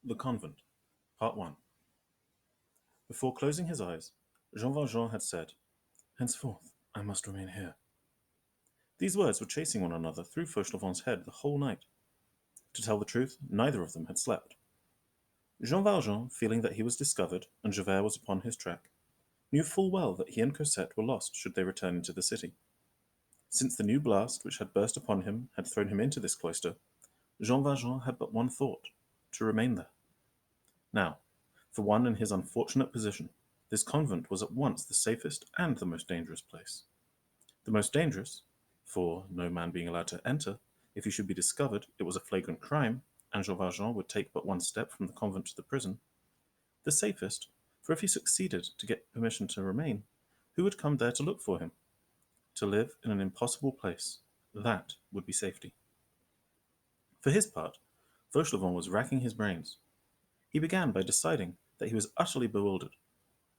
The Convent, Part 1. Before closing his eyes, Jean Valjean had said, "Henceforth I must remain here." These words were chasing one another through Fauchelevent's head the whole night. To tell the truth, neither of them had slept. Jean Valjean, feeling that he was discovered and Javert was upon his track, knew full well that he and Cosette were lost should they return into the city. Since the new blast which had burst upon him had thrown him into this cloister, Jean Valjean had but one thought: to remain there. Now, for one in his unfortunate position, this convent was at once the safest and the most dangerous place. The most dangerous, for, no man being allowed to enter, if he should be discovered, it was a flagrant crime, and Jean Valjean would take but one step from the convent to the prison. The safest, for if he succeeded to get permission to remain, who would come there to look for him? To live in an impossible place, that would be safety. For his part, Fauchelevent was racking his brains. He began by deciding that he was utterly bewildered.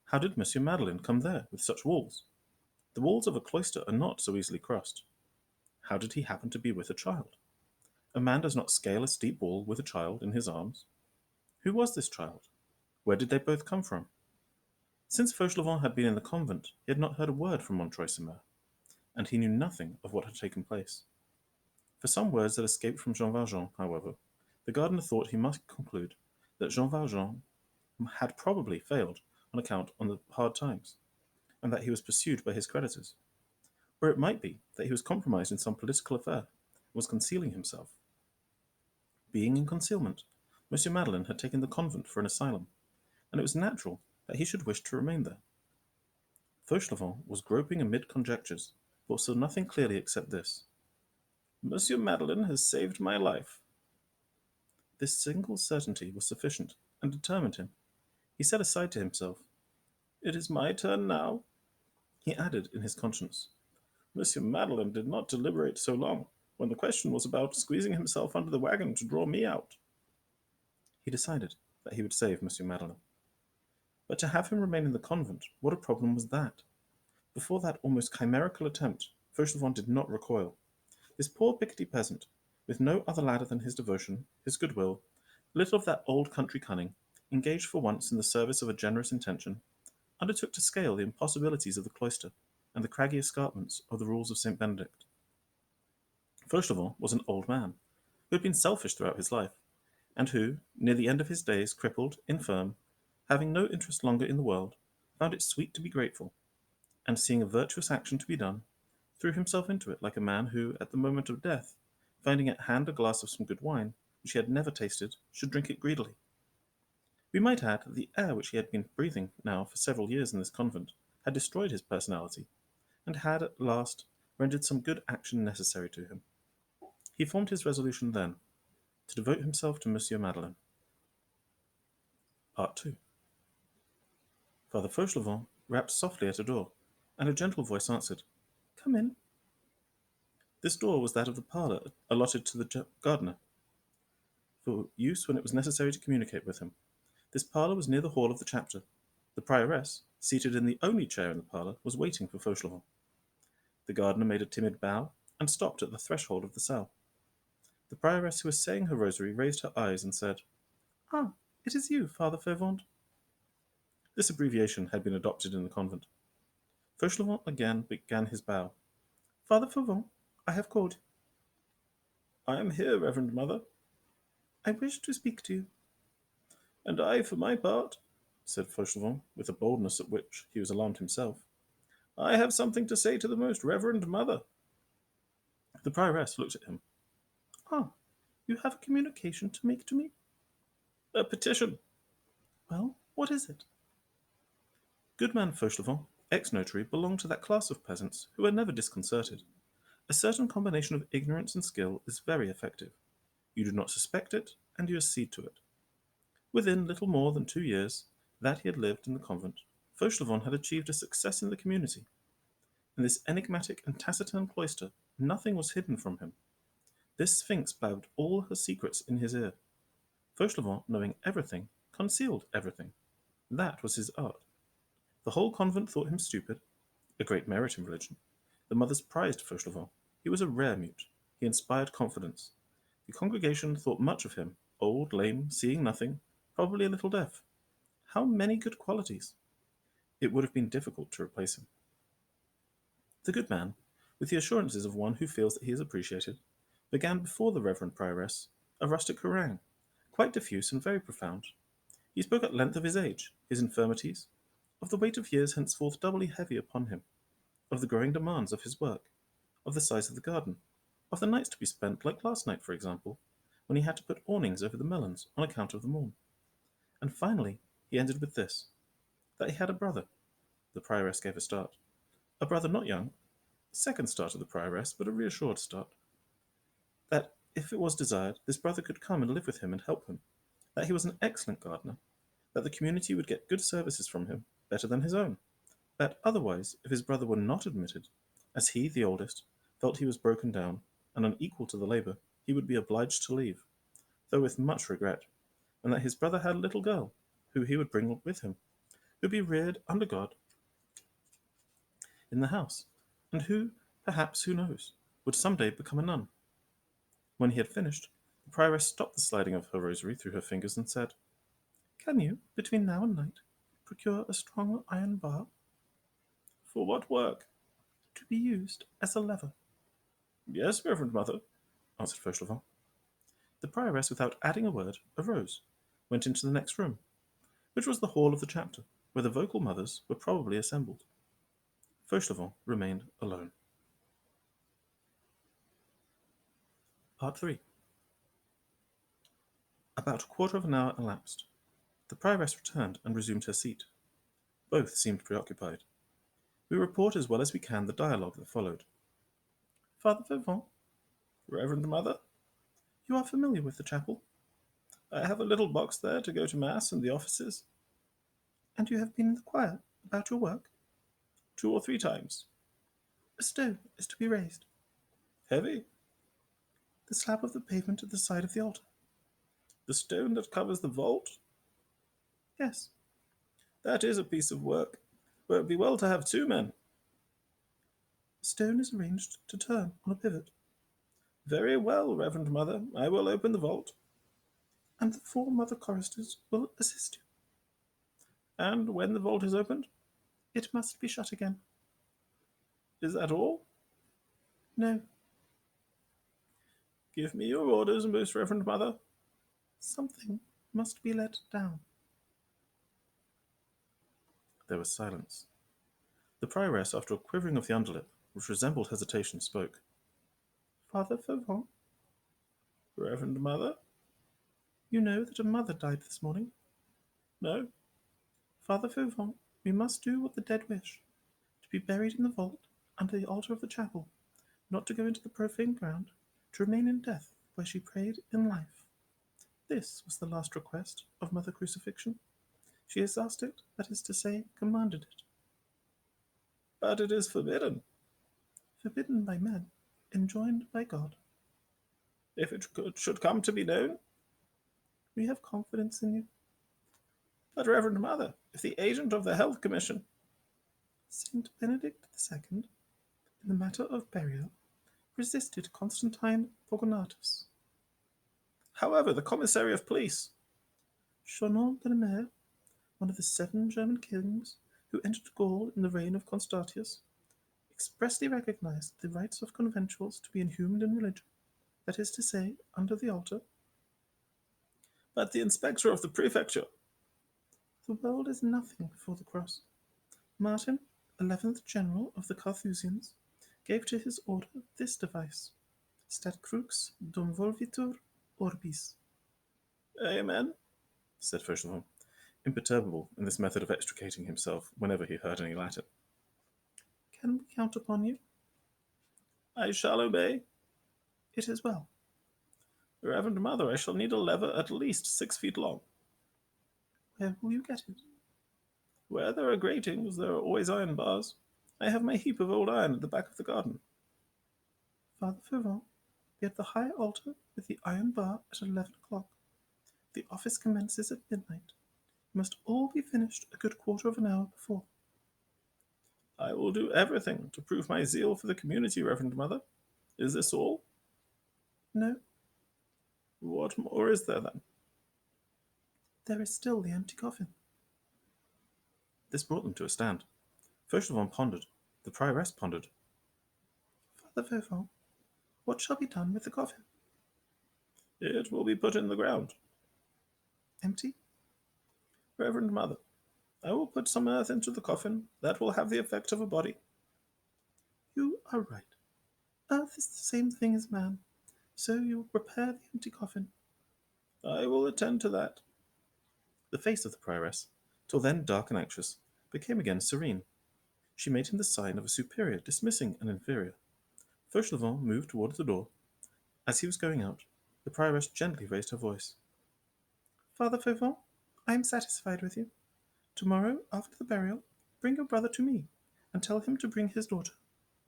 How did Monsieur Madeleine come there with such walls? The walls of a cloister are not so easily crossed. How did he happen to be with a child? A man does not scale a steep wall with a child in his arms. Who was this child? Where did they both come from? Since Fauchelevent had been in the convent, he had not heard a word from Montreuil-sur-Mer, and he knew nothing of what had taken place. For some words that escaped from Jean Valjean, however, the gardener thought he must conclude that Jean Valjean had probably failed on account of the hard times, and that he was pursued by his creditors. Or it might be that he was compromised in some political affair, and was concealing himself. Being in concealment, Monsieur Madeleine had taken the convent for an asylum, and it was natural that he should wish to remain there. Fauchelevent was groping amid conjectures, but saw nothing clearly except this: "Monsieur Madeleine has saved my life." This single certainty was sufficient, and determined him. He said aside to himself, "It is my turn now." He added in his conscience, "Monsieur Madeleine did not deliberate so long, when the question was about squeezing himself under the wagon to draw me out." He decided that he would save Monsieur Madeleine. But to have him remain in the convent, what a problem was that! Before that almost chimerical attempt, Fauchelevent did not recoil. This poor Picardy peasant, with no other ladder than his devotion, his goodwill, little of that old country cunning, engaged for once in the service of a generous intention, undertook to scale the impossibilities of the cloister and the craggy escarpments of the rules of St. Benedict. Fauchelevent was an old man, who had been selfish throughout his life, and who, near the end of his days, crippled, infirm, having no interest longer in the world, found it sweet to be grateful, and seeing a virtuous action to be done, threw himself into it like a man who, at the moment of death, finding at hand a glass of some good wine, which he had never tasted, should drink it greedily. We might add that the air which he had been breathing now for several years in this convent had destroyed his personality, and had at last rendered some good action necessary to him. He formed his resolution then, to devote himself to Monsieur Madeleine. Part 2. Father Fauchelevent rapped softly at a door, and a gentle voice answered, "Come in." This door was that of the parlour allotted to the gardener, for use when it was necessary to communicate with him. This parlour was near the hall of the chapter. The prioress, seated in the only chair in the parlour, was waiting for Fauchelevent. The gardener made a timid bow, and stopped at the threshold of the cell. The prioress, who was saying her rosary, raised her eyes and said, "Ah, it is you, Father Fauvent." This abbreviation had been adopted in the convent. Fauchelevent again began his bow. "Father Fauvent, I have called." "I am here, Reverend Mother." "I wish to speak to you." "And I, for my part," said Fauchelevent, with a boldness at which he was alarmed himself, "I have something to say to the most Reverend Mother." The prioress looked at him. "Ah, you have a communication to make to me?" "A petition." "Well, what is it?" Goodman Fauchelevent, ex-notary, belonged to that class of peasants who are never disconcerted. A certain combination of ignorance and skill is very effective. You do not suspect it, and you accede to it. Within little more than 2 years that he had lived in the convent, Fauchelevent had achieved a success in the community. In this enigmatic and taciturn cloister, nothing was hidden from him. This sphinx blabbed all her secrets in his ear. Fauchelevent, knowing everything, concealed everything. That was his art. The whole convent thought him stupid, a great merit in religion. The mothers prized Fauchelevent. He was a rare mute. He inspired confidence. The congregation thought much of him, old, lame, seeing nothing, probably a little deaf. How many good qualities! It would have been difficult to replace him. The good man, with the assurances of one who feels that he is appreciated, began before the Reverend Prioress a rustic harangue, quite diffuse and very profound. He spoke at length of his age, his infirmities, of the weight of years henceforth doubly heavy upon him, of the growing demands of his work, of the size of the garden, of the nights to be spent, like last night, for example, when he had to put awnings over the melons on account of the moon. And finally he ended with this, that he had a brother. The Prioress gave a start. A brother not young, a second start of the Prioress, but a reassured start. That, if it was desired, this brother could come and live with him and help him, that he was an excellent gardener, that the community would get good services from him, better than his own, that otherwise, if his brother were not admitted, as he, the oldest, felt he was broken down and unequal to the labour, he would be obliged to leave, though with much regret, and that his brother had a little girl, who he would bring with him, who would be reared under God in the house, and who, perhaps, who knows, would some day become a nun. When he had finished, the Prioress stopped the sliding of her rosary through her fingers and said, "Can you, between now and night, procure a strong iron bar?" "For what work?" "To be used as a lever." "Yes, Reverend Mother," answered Fauchelevent. The Prioress, without adding a word, arose, went into the next room, which was the hall of the chapter, where the vocal mothers were probably assembled. Fauchelevent remained alone. Part 3. About a quarter of an hour elapsed. The Prioress returned and resumed her seat. Both seemed preoccupied. We report as well as we can the dialogue that followed. "Father Fauvent." "Reverend Mother." "You are familiar with the chapel?" "I have a little box there to go to mass and the offices." "And you have been in the choir about your work?" "2 or 3 times." "A stone is to be raised." "Heavy?" "The slab of the pavement at the side of the altar." "The stone that covers the vault?" "Yes." "That is a piece of work, but it would be well to have 2 men." "The stone is arranged to turn on a pivot." "Very well, Reverend Mother, I will open the vault." "And the 4 mother choristers will assist you." "And when the vault is opened?" "It must be shut again." "Is that all?" "No." "Give me your orders, most Reverend Mother." "Something must be let down." There was silence. The Prioress, after a quivering of the underlip, which resembled hesitation, spoke. "Father Fauvent." "Reverend Mother." "You know that a mother died this morning?" "No." "Father Fauvent, we must do what the dead wish, to be buried in the vault under the altar of the chapel, not to go into the profane ground, to remain in death where she prayed in life. This was the last request of Mother Crucifixion. She has asked it, that is to say, commanded it." "But it is forbidden." "Forbidden by men, enjoined by God." "If it should come to be known?" "We have confidence in you." "But, Reverend Mother, if the agent of the Health Commission—" "Saint Benedict II, in the matter of burial, resisted Constantine Pogonatus." "However, the commissary of police—" "Chonon de la Mer, one of the 7 German kings who entered Gaul in the reign of Constantius, expressly recognized the rights of conventuals to be inhumed in religion, that is to say, under the altar." "But the inspector of the prefecture—" "The world is nothing before the cross. Martin, 11th general of the Carthusians, gave to his order this device: Stat crux dum volvitur orbis." "Amen," said Fauchelevent, imperturbable in this method of extricating himself whenever he heard any Latin. "Can we count upon you?" "I shall obey." "It is well." "Reverend Mother, I shall need a lever at least 6 feet long." "Where will you get it?" "Where there are gratings, there are always iron bars. I have my heap of old iron at the back of the garden." "Father Fauvent, be at the high altar with the iron bar at 11 o'clock. The office commences at midnight. You must all be finished a good quarter of an hour before." "I will do everything to prove my zeal for the community, Reverend Mother. Is this all?" No. What more is there then? There is still the empty coffin. This brought them to a stand. Fauchelevent pondered. The prioress pondered. Father Fauvent, what shall be done with the coffin? It will be put in the ground. Empty? Reverend Mother, I will put some earth into the coffin. That will have the effect of a body. You are right. Earth is the same thing as man. So you will prepare the empty coffin. I will attend to that. The face of the prioress, till then dark and anxious, became again serene. She made him the sign of a superior dismissing an inferior. Fauchelevent moved towards the door. As he was going out, the prioress gently raised her voice. Father Fauvent, I am satisfied with you. Tomorrow, after the burial, bring your brother to me, and tell him to bring his daughter.